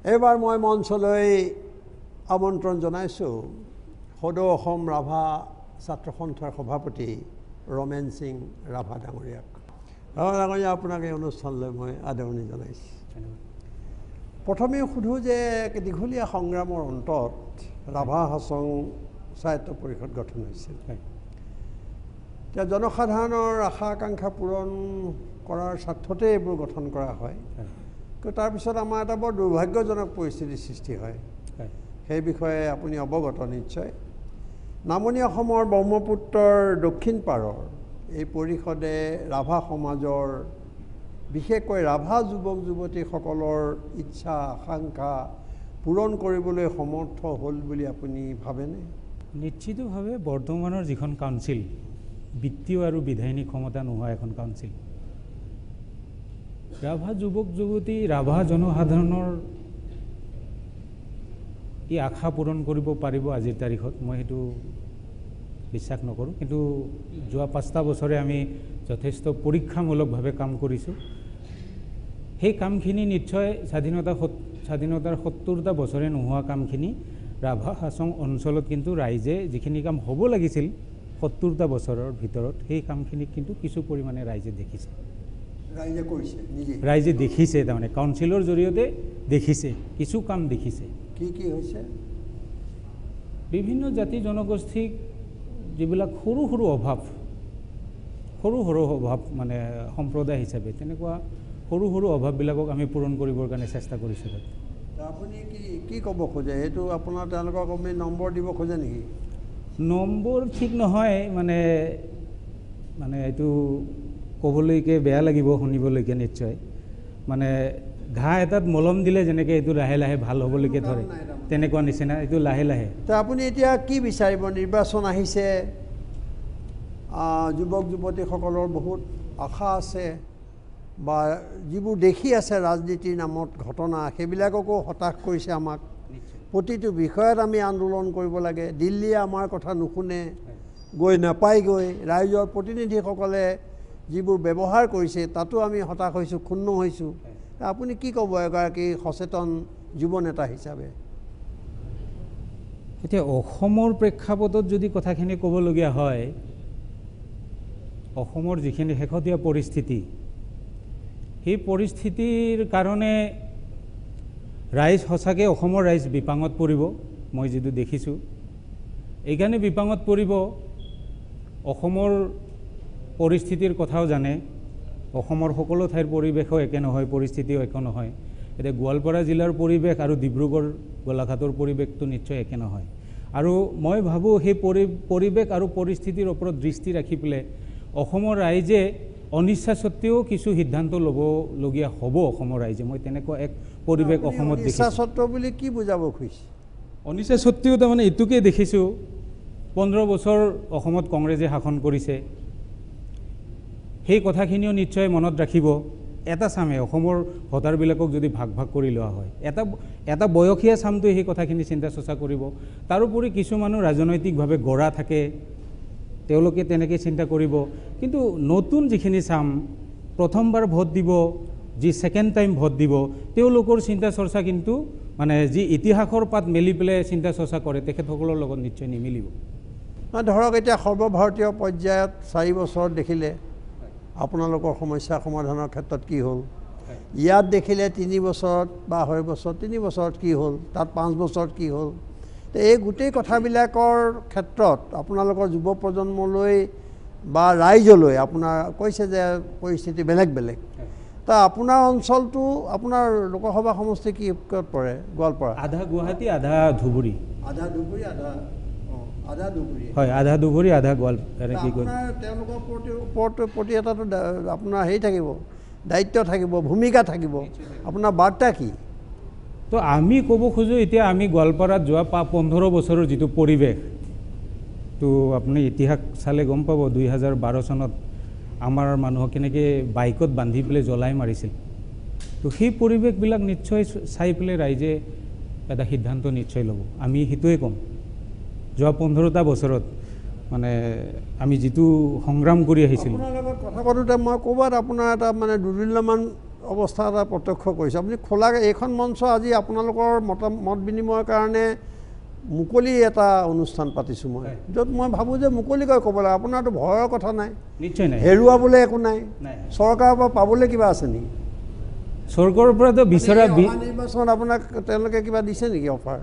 এইবাৰ মই মঞ্চলৈ আমন্ত্ৰণ জনাইছোঁ সদৌ অসম ৰাভা ছাত্ৰ সন্থাৰ সভাপতি ৰমেন সিং ৰাভা ডাঙৰীয়াক। ৰাভা ডাঙৰীয়া, আপোনাক এই অনুষ্ঠানলৈ মই আদৰণি জনাইছোঁ। প্ৰথমে সোধোঁ যে দীঘলীয়া সংগ্ৰামৰ অন্তত ৰাভা হাছং স্বায়ত্ত পৰিষদ গঠন হৈছিল। এতিয়া জনসাধাৰণৰ আশা আকাংক্ষা পূৰণ কৰাৰ স্বাৰ্থতে এইবোৰ গঠন কৰা হয়, কিন্তু তাৰপিছত আমাৰ এটা বৰ দুৰ্ভাগ্যজনক পৰিস্থিতিৰ সৃষ্টি হয়। সেই বিষয়ে আপুনি অৱগত নিশ্চয়। নামনি অসমৰ ব্ৰহ্মপুত্ৰৰ দক্ষিণ পাৰৰ এই পৰিষদে ৰাভা সমাজৰ বিশেষকৈ ৰাভা যুৱক যুৱতীসকলৰ ইচ্ছা আকাংক্ষা পূৰণ কৰিবলৈ সমৰ্থ হ'ল বুলি আপুনি ভাবেনে? নিশ্চিতভাৱে বৰ্তমানৰ যিখন কাউন্সিল, বিত্তীয় আৰু বিধায়িনী ক্ষমতা নোহোৱা এখন কাউন্সিল, ৰাভা যুৱক যুৱতী ৰাভা জনসাধাৰণৰ ই আশা পূৰণ কৰিব পাৰিব আজিৰ তাৰিখত, মই সেইটো বিশ্বাস নকৰোঁ। কিন্তু যোৱা 5টা বছৰে আমি যথেষ্ট পৰীক্ষামূলকভাৱে কাম কৰিছোঁ। সেই কামখিনি নিশ্চয় স্বাধীনতাৰ 70টা বছৰে নোহোৱা কামখিনি ৰাভা হাছং অঞ্চলত কিন্তু ৰাইজে যিখিনি কাম হ'ব লাগিছিল 70টা বছৰৰ ভিতৰত, সেই কামখিনি কিন্তু কিছু পৰিমাণে ৰাইজে দেখিছে, ৰাইজে দেখিছে। তাৰমানে কাউন্সিলৰ জৰিয়তে দেখিছে, কিছু কাম দেখিছে। কি কি হৈছে? বিভিন্ন জাতি জনগোষ্ঠীক যিবিলাক সৰু সৰু অভাৱ মানে সম্প্ৰদায় হিচাপে তেনেকুৱা সৰু সৰু অভাৱবিলাকক আমি পূৰণ কৰিবৰ কাৰণে চেষ্টা কৰিছোঁ। আপুনি কি ক'ব খোজে? এইটো আপোনাৰ তেওঁলোকক আপুনি নম্বৰ দিব খোজে নেকি? নম্বৰ ঠিক নহয়, মানে এইটো ক'বলৈকে বেয়া লাগিব, শুনিবলৈকে নিশ্চয়। মানে ঘাঁহ এটাত মলম দিলে যেনেকৈ এইটো লাহে লাহে ভাল হ'বলৈকে ধৰে, তেনেকুৱা নিচিনা এইটো লাহে লাহে। তো আপুনি এতিয়া কি বিচাৰিব? নিৰ্বাচন আহিছে, যুৱক যুৱতীসকলৰ বহুত আশা আছে, বা যিবোৰ দেখি আছে ৰাজনীতিৰ নামত ঘটনা, সেইবিলাককো হতাশ কৰিছে আমাক। প্ৰতিটো বিষয়ত আমি আন্দোলন কৰিব লাগে, দিল্লীয়ে আমাৰ কথা নুশুনে, গৈ নাপায়গৈ। ৰাইজৰ প্ৰতিনিধিসকলে যিবোৰ ব্যৱহাৰ কৰিছে তাতো আমি হতাশ হৈছোঁ, ক্ষুণ্ণ হৈছোঁ। আপুনি কি ক'ব এগৰাকী সচেতন যুৱ নেতা হিচাপে? এতিয়া অসমৰ প্ৰেক্ষাপটত যদি কথাখিনি ক'বলগীয়া হয়, অসমৰ যিখিনি শেহতীয়া পৰিস্থিতি, সেই পৰিস্থিতিৰ কাৰণে ৰাইজ সঁচাকৈ অসমৰ ৰাইজ বিপাঙত পৰিব। মই যিটো দেখিছোঁ এইকাৰণে বিপাঙত পৰিব, অসমৰ পৰিস্থিতিৰ কথাও জানে, অসমৰ সকলো ঠাইৰ পৰিৱেশো একে নহয়, পৰিস্থিতিও একে নহয়। এতিয়া গোৱালপাৰা জিলাৰ পৰিৱেশ আৰু ডিব্ৰুগড় গোলাঘাটৰ পৰিৱেশটো নিশ্চয় একে নহয়। আৰু মই ভাবোঁ সেই পৰিৱেশ আৰু পৰিস্থিতিৰ ওপৰত দৃষ্টি ৰাখি পেলাই অসমৰ ৰাইজে অনিচ্ছা সত্ত্বেও কিছু সিদ্ধান্ত ল'বলগীয়া হ'ব অসমৰ ৰাইজে। মই তেনেকুৱা এক পৰিৱেশ অসমত দেখিছোঁ। অনিচ্ছা সত্ত্বেও বুলি কি বুজাব খুজিছে? অনিচ্ছা সত্ত্বেও তাৰমানে এইটোকে দেখিছোঁ, 15 বছৰ অসমত কংগ্ৰেছে শাসন কৰিছে। সেই কথাখিনিও নিশ্চয় মনত ৰাখিব। এটা চামে অসমৰ ভোটাৰবিলাকক যদি ভাগ ভাগ কৰি লোৱা হয়, এটা বয়সীয়া চামটোৱে সেই কথাখিনি চিন্তা চৰ্চা কৰিব। তাৰোপৰি কিছুমানো ৰাজনৈতিকভাৱে গঢ়া থাকে, তেওঁলোকে তেনেকৈ চিন্তা কৰিব। কিন্তু নতুন যিখিনি চাম, প্ৰথমবাৰ ভোট দিব, যি ছেকেণ্ড টাইম ভোট দিব, তেওঁলোকৰ চিন্তা চৰ্চা কিন্তু মানে যি ইতিহাসৰ পাত মেলি পেলাই চিন্তা চৰ্চা কৰে, তেখেতসকলৰ লগত নিশ্চয় নিমিলিব। ধৰক এতিয়া সৰ্বভাৰতীয় পৰ্যায়ত 4 বছৰত দেখিলে আপোনালোকৰ সমস্যা সমাধানৰ ক্ষেত্ৰত কি হ'ল, ইয়াত দেখিলে 3 বছৰত বা 2.5 বছৰ, 3 বছৰত কি হ'ল, তাত 5 বছৰত কি হ'ল। তো এই গোটেই কথাবিলাকৰ ক্ষেত্ৰত আপোনালোকৰ যুৱ প্ৰজন্মলৈ বা ৰাইজলৈ আপোনাৰ কৈছে যে পৰিস্থিতি বেলেগ বেলেগ। তা আপোনাৰ অঞ্চলটো, আপোনাৰ লোকসভা সমষ্টি কি ক'ত পৰে? গোৱালপাৰা, আধা গুৱাহাটী, আধা ধুবুৰী। আধা ধুবুৰী, আধা ধুবুৰী, হয়, আধা ধুবুৰী, আধা গোৱালপাৰা। কি কয়, তেওঁলোকৰ প্ৰতি এটাতো আপোনাৰ হেৰি থাকিব, দায়িত্ব থাকিব, ভূমিকা থাকিব। আপোনাৰ বাৰ্তা কি? তো আমি ক'ব খোজোঁ, এতিয়া আমি গোৱালপাৰাত যোৱা 15 বছৰৰ যিটো পৰিৱেশ, তো আপুনি ইতিহাস চালে গম পাব 2012 চনত আমাৰ মানুহক কেনেকৈ বাইকত বান্ধি পেলাই জ্বলাই মাৰিছিল। তো সেই পৰিৱেশবিলাক নিশ্চয় চাই পেলাই ৰাইজে এটা সিদ্ধান্ত নিশ্চয় ল'ব। আমি সেইটোৱে ক'ম, যোৱা 15টা বছৰত মানে আমি যিটো সংগ্ৰাম কৰি আহিছিলোঁ। আপোনাৰ লগত কথা পাতোঁতে মই ক'ৰবাত আপোনাৰ এটা মানে দুদিনমান অৱস্থা এটা প্ৰত্যক্ষ কৰিছে আপুনি খোলাকৈ এইখন মঞ্চ আজি আপোনালোকৰ মত বিনিময়ৰ কাৰণে মুকলি এটা অনুষ্ঠান পাতিছোঁ মই য'ত মই ভাবোঁ যে মুকলিকৈ ক'ব লাগে আপোনাৰতো ভয়ৰ কথা নাই নিশ্চয় নাই হেৰুৱাবলৈ একো নাই চৰকাৰৰ পৰা পাবলৈ কিবা আছে নেকি চৰকাৰৰ পৰাতো বিচৰা নিৰ্বাচনত আপোনাক তেওঁলোকে কিবা দিছে নেকি অফাৰ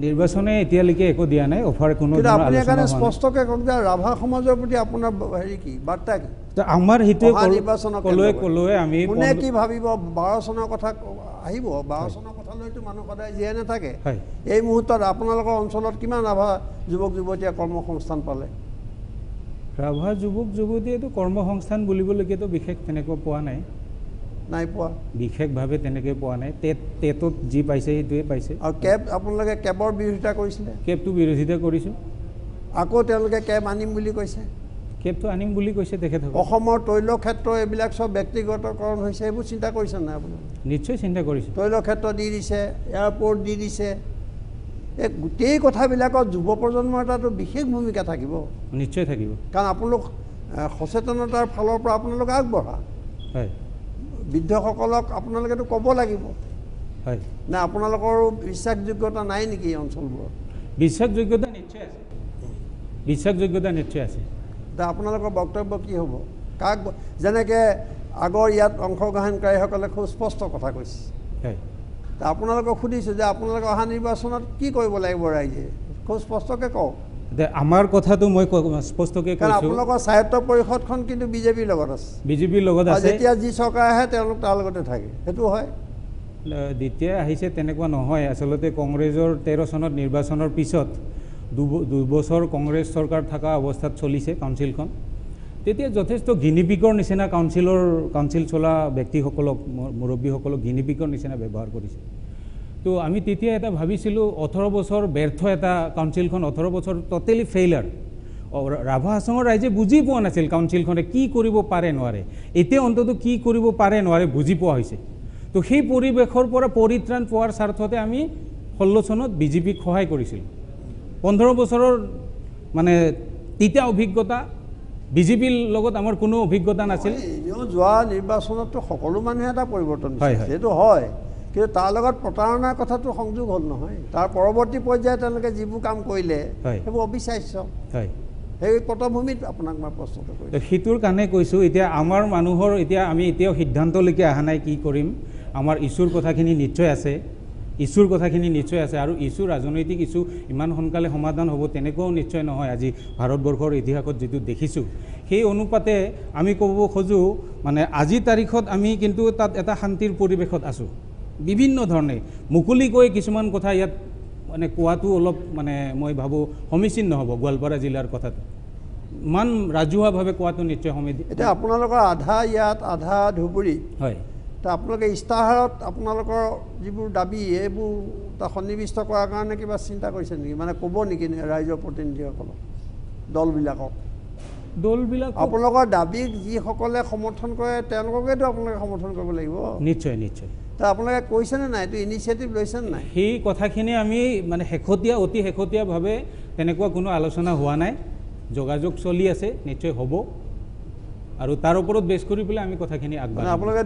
নিৰ্বাচনে এতিয়ালৈকে একো দিয়া নাই অফাৰ কোনো কিন্তু আপুনি সেইকাৰণে স্পষ্টকৈ কওক যে ৰাভা সমাজৰ প্ৰতি আপোনাৰ হেৰি কি বাৰ্তা কি আমাৰ সেইটোৱে নিৰ্বাচনক ক'লৈ আমি কোনে কি ভাবিব 12 চনৰ কথা আহিব 12 চনৰ কথালৈতো মানুহ সদায় জীয়াই নাথাকে এই মুহূৰ্তত আপোনালোকৰ অঞ্চলত কিমান ৰাভা যুৱক যুৱতীয়ে কৰ্মসংস্থান পালে ৰাভা যুৱক যুৱতীয়েতো কৰ্মসংস্থান বুলিবলৈকেতো বিশেষ তেনেকুৱা পোৱা নাই পোৱা বিশেষভাৱে তেনেকৈ পোৱা নাই টেটত যি পাইছে সেইটোৱে পাইছে আৰু কেব আপোনালোকে কেবৰ বিৰোধিতা কৰিছিলে কেবটো বিৰোধিতা কৰিছোঁ আকৌ তেওঁলোকে কেব আনিম বুলি কৈছে কেবটো আনিম বুলি কৈছে তেখেতসকলে অসমৰ তৈল ক্ষেত্ৰ এইবিলাক চব ব্যক্তিগতকৰণ হৈছে এইবোৰ চিন্তা কৰিছে নাই আপোনালোকে নিশ্চয় চিন্তা কৰিছোঁ তৈল ক্ষেত্ৰ দি দিছে এয়াৰপৰ্ট দি দিছে এই গোটেই কথাবিলাকত যুৱ প্ৰজন্মৰ এটাতো বিশেষ ভূমিকা থাকিব নিশ্চয় থাকিব কাৰণ আপোনালোক সচেতনতাৰ ফালৰ পৰা আপোনালোক আগবঢ়া হয় বৃদ্ধসকলক আপোনালোকেতো ক'ব লাগিব হয় নে আপোনালোকৰো বিশ্বাসযোগ্যতা নাই নেকি এই অঞ্চলবোৰত বিশ্বাসযোগ্যতা নিশ্চয় আছে বিশ্বাসযোগ্যতা নিশ্চয় আছে এতিয়া আপোনালোকৰ বক্তব্য কি হ'ব কাক যেনেকৈ আগৰ ইয়াত অংশগ্ৰহণকাৰীসকলে খুব স্পষ্ট কথা কৈছে হয় আপোনালোকক সুধিছোঁ যে আপোনালোকে অহা নিৰ্বাচনত কি কৰিব লাগিব ৰাইজে খুব স্পষ্টকৈ কওক আমাৰ কথাটো মই স্পষ্টকৈ কাৰণ আপোনালোকৰ স্বায়ত্ব পৰিষদখন কিন্তু বিজেপিৰ লগত আছে বিজেপিৰ লগত আছে যেতিয়া যি চৰকাৰ আহে তেওঁলোক তাৰ লগতে থাকে সেইটো হয় দ্বিতীয় আহিছে তেনেকুৱা নহয় আচলতে কংগ্ৰেছৰ 13 চনত নিৰ্বাচনৰ পিছত দুবছৰ কংগ্ৰেছ চৰকাৰ থকা অৱস্থাত চলিছে কাউন্সিলখন তেতিয়া যথেষ্ট গিনিপিকৰ নিচিনা কাউন্সিল চলা ব্যক্তিসকলক মুৰব্বীসকলক গিনিপিকৰ নিচিনা ব্যৱহাৰ কৰিছে তো আমি তেতিয়া এটা ভাবিছিলোঁ 18 বছৰ ব্যৰ্থ এটা কাউন্সিলখন 18 বছৰ টোটেলি ফেইলাৰ ৰাভা হাছঙৰ ৰাইজে বুজি পোৱা নাছিল কাউন্সিলখনে কি কৰিব পাৰে নোৱাৰে এতিয়া অন্তত কি কৰিব পাৰে নোৱাৰে বুজি পোৱা হৈছে তো সেই পৰিৱেশৰ পৰা পৰিত্ৰাণ পোৱাৰ স্বাৰ্থতে আমি 16 চনত বিজেপিক সহায় কৰিছিলোঁ 15 বছৰৰ মানে তেতিয়া অভিজ্ঞতা বিজেপিৰ লগত আমাৰ কোনো অভিজ্ঞতা নাছিল যোৱা নিৰ্বাচনততো সকলো মানুহে এটা পৰিৱৰ্তন সেইটো হয় কিন্তু তাৰ লগত প্ৰতাৰণাৰ কথাটো সংযোগ হ'ল নহয় তাৰ পৰৱৰ্তী পৰ্যায়ত তেওঁলোকে যিবোৰ কাম কৰিলে সেইবোৰ অবিশ্বাস্য হয় সেই পটভূমিত আপোনাক মই প্ৰশ্নটো কৰিছোঁ সেইটোৰ কাৰণে কৈছোঁ এতিয়া আমাৰ মানুহৰ আমি এতিয়াও সিদ্ধান্তলৈকে অহা নাই কি কৰিম আমাৰ ইছ্যুৰ কথাখিনি নিশ্চয় আছে আৰু ইছ্যু ৰাজনৈতিক ইছ্যু ইমান সোনকালে সমাধান হ'ব তেনেকুৱাও নিশ্চয় নহয় আজি ভাৰতবৰ্ষৰ ইতিহাসত যিটো দেখিছোঁ সেই অনুপাতে আমি ক'ব খোজোঁ মানে আজিৰ তাৰিখত আমি কিন্তু তাত এটা শান্তিৰ পৰিৱেশত আছোঁ বিভিন্ন ধৰণে মুকলিকৈ কিছুমান কথা ইয়াত মানে কোৱাটো অলপ মানে মই ভাবোঁ সমীচীন নহ'ব গোৱালপাৰা জিলাৰ কথাটো ইমান ৰাজহুৱাভাৱে কোৱাটো নিশ্চয় সমিতি এতিয়া আপোনালোকৰ আধা ইয়াত আধা ধুবুৰী হয় তা আপোনালোকে ইস্তাহাৰত আপোনালোকৰ যিবোৰ দাবী এইবোৰ সন্নিৱিষ্ট কৰাৰ কাৰণে কিবা চিন্তা কৰিছে নেকি মানে ক'ব নেকি ৰাইজৰ প্ৰতিনিধিসকলক দলবিলাকক আপোনালোকৰ দাবীক যিসকলে সমৰ্থন কৰে তেওঁলোককেতো আপোনালোকে সমৰ্থন কৰিব লাগিব নিশ্চয় তা আপোনালোকে কৈছেনে নাই এইটো ইনিচিয়েটিভ লৈছেনে নাই সেই কথাখিনি আমি মানে অতি শেহতীয়াভাৱে তেনেকুৱা কোনো আলোচনা হোৱা নাই যোগাযোগ চলি আছে নিশ্চয় হ'ব আৰু তাৰ ওপৰত বেছ কৰি পেলাই আমি কথাখিনি আগবাঢ়িম আপোনালোকে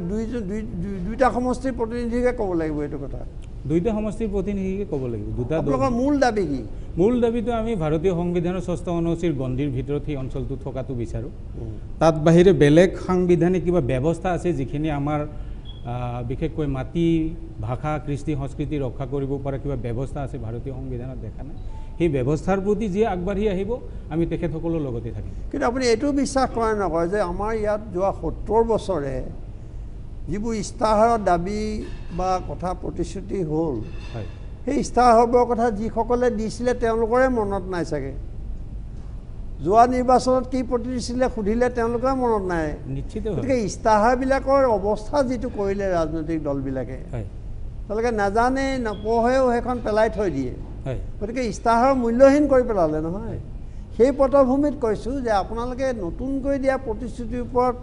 দুইটা সমষ্টিৰ প্ৰতিনিধিকে ক'ব লাগিব এইটো কথা দুইটা সমষ্টিৰ প্ৰতিনিধিকে ক'ব লাগিব আপোনালোকৰ মূল দাবী কি মূল দাবীটো আমি ভাৰতীয় সংবিধানৰ 6টা অনুচ্ছেদৰ গণ্ডিৰ ভিতৰত সেই অঞ্চলটো থকাটো বিচাৰোঁ তাত বাহিৰে বেলেগ সাংবিধানিক কিবা ব্যৱস্থা আছে যিখিনি আমাৰ বিশেষকৈ মাটি ভাষা কৃষ্টি সংস্কৃতি ৰক্ষা কৰিব পৰা কিবা ব্যৱস্থা আছে ভাৰতীয় সংবিধানত দেখা নাই সেই ব্যৱস্থাৰ প্ৰতি যি আগবাঢ়ি আহিব আমি তেখেতসকলৰ লগতে থাকিম কিন্তু আপুনি এইটো বিশ্বাস কৰে নকৰে যে আমাৰ ইয়াত যোৱা 70 বছৰে যিবোৰ ইস্তাহাৰৰ দাবী বা কথা প্ৰতিশ্ৰুতি হ'ল সেই ইস্তাহাৰৰ কথা যিসকলে দিছিলে তেওঁলোকৰে মনত নাই চাগে যোৱা নিৰ্বাচনত কি প্ৰতিশ্ৰুতি সুধিলে তেওঁলোকৰ মনত নাই নিশ্চিত গতিকে ইস্তাহাৰবিলাকৰ অৱস্থা যিটো কৰিলে ৰাজনৈতিক দলবিলাকে তেওঁলোকে নাজানে নপঢ়েও সেইখন পেলাই থৈ দিয়ে গতিকে ইস্তাহাৰৰ মূল্যহীন কৰি পেলালে নহয় সেই পটভূমিত কৈছোঁ যে আপোনালোকে নতুনকৈ দিয়া প্ৰতিশ্ৰুতিৰ ওপৰত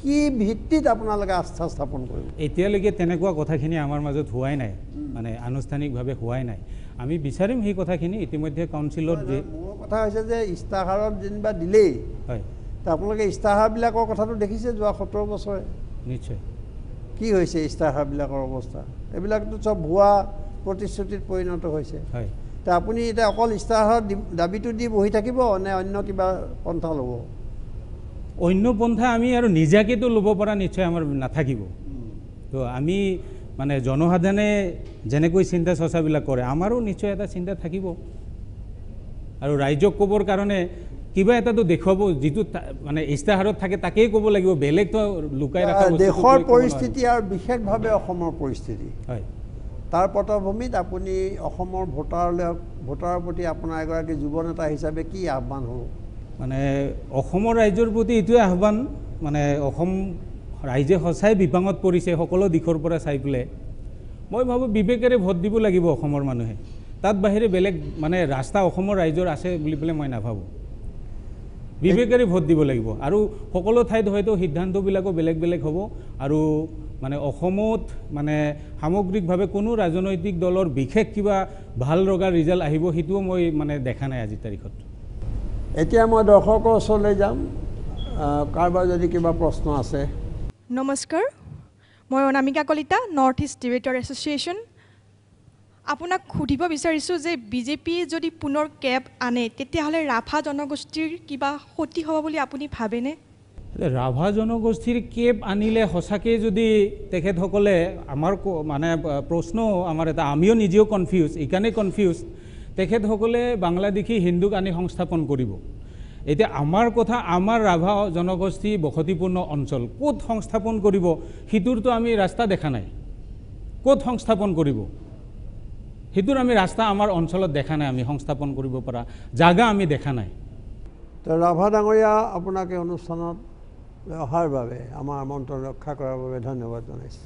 কি ভিত্তিত আপোনালোকে আস্থা স্থাপন কৰিব এতিয়ালৈকে তেনেকুৱা কথাখিনি আমাৰ মাজত হোৱাই নাই মানে আনুষ্ঠানিকভাৱে হোৱাই নাই আমি বিচাৰিম সেই কথাখিনি ইতিমধ্যে কাউন্সিলত যে মোৰ কথা হৈছে যে ইস্তাহাৰত যেনিবা দিলেই হয় তা আপোনালোকে ইস্তাহাৰবিলাকৰ কথাটো দেখিছে যোৱা 70 বছৰে নিশ্চয় কি হৈছে ইস্তাহাৰবিলাকৰ অৱস্থা? এইবিলাকতো চব ভুৱা প্ৰতিশ্ৰুতিত পৰিণত হৈছে। হয়, তে আপুনি এতিয়া অকল ইস্তাহাৰৰ দাবীটো দি বহি থাকিব নে অন্য কিবা পন্থা ল'ব? অন্য পন্থা আমি আৰু নিজাকেতো ল'ব পৰা নিশ্চয় আমাৰ নাথাকিব। তো আমি মানে জনসাধাৰণে যেনেকৈ চিন্তা চৰ্চাবিলাক কৰে আমাৰো নিশ্চয় এটা চিন্তা থাকিব আৰু ৰাইজক ক'বৰ কাৰণে কিবা এটাতো দেখুৱাব, যিটো মানে ইস্তাহাৰত থাকে তাকেই ক'ব লাগিব, বেলেগতো লুকাই ৰখা দেশৰ পৰিস্থিতি আৰু বিশেষভাৱে অসমৰ পৰিস্থিতি, হয়, তাৰ পটভূমিত আপুনি অসমৰ ভোটাৰৰ প্ৰতি আপোনাৰ এগৰাকী যুৱ নেতা হিচাপে কি আহ্বান হ'ব? মানে অসমৰ ৰাইজৰ প্ৰতি এইটোৱে আহ্বান, মানে অসম ৰাইজে সঁচাই বিপাঙত পৰিছে সকলো দিশৰ পৰা চাই পেলাই। মই ভাবোঁ বিবেকেৰে ভোট দিব লাগিব অসমৰ মানুহে, তাত বাহিৰে বেলেগ মানে ৰাস্তা অসমৰ ৰাইজৰ আছে বুলি পেলাই মই নাভাবোঁ। বিবেকেৰে ভোট দিব লাগিব আৰু সকলো ঠাইত হয়তো সিদ্ধান্তবিলাকো বেলেগ বেলেগ হ'ব আৰু মানে অসমত মানে সামগ্ৰিকভাৱে কোনো ৰাজনৈতিক দলৰ বিশেষ কিবা ভাল লগা ৰিজাল্ট আহিব সেইটোও মই মানে দেখা নাই আজিৰ তাৰিখত। এতিয়া মই দৰ্শকৰ ওচৰলৈ যাম, কাৰোবাৰ যদি কিবা প্ৰশ্ন আছে। নমস্কাৰ, মই অনামিকা কলিতা, নৰ্থ ইষ্ট ডিবেটৰ এছ'চিয়েশ্যন। আপোনাক সুধিব বিচাৰিছোঁ যে বিজেপিয়ে যদি পুনৰ কেব আনে তেতিয়াহ'লে ৰাভা জনগোষ্ঠীৰ কিবা ক্ষতি হ'ব বুলি আপুনি ভাবেনে? ৰাভা জনগোষ্ঠীৰ কেব আনিলে সঁচাকৈ যদি তেখেতসকলে আমাৰ মানে প্ৰশ্ন আমাৰ এটা, আমিও নিজেও কনফিউজ, এইকাৰণে কনফিউজ, তেখেতসকলে বাংলাদেশী হিন্দুক আনি সংস্থাপন কৰিব। এতিয়া আমাৰ কথা, আমাৰ ৰাভা জনগোষ্ঠী বসতিপূৰ্ণ অঞ্চল ক'ত সংস্থাপন কৰিব সেইটোৰতো আমি ৰাস্তা দেখা নাই। ক'ত সংস্থাপন কৰিব সেইটোৰ আমি ৰাস্তা আমাৰ অঞ্চলত দেখা নাই, আমি সংস্থাপন কৰিব পৰা জাগা আমি দেখা নাই। তো ৰাভা ডাঙৰীয়া, আপোনাক এই অনুষ্ঠানত অহাৰ বাবে, আমাৰ আমন্ত্ৰণ ৰক্ষা কৰাৰ বাবে ধন্যবাদ জনাইছোঁ।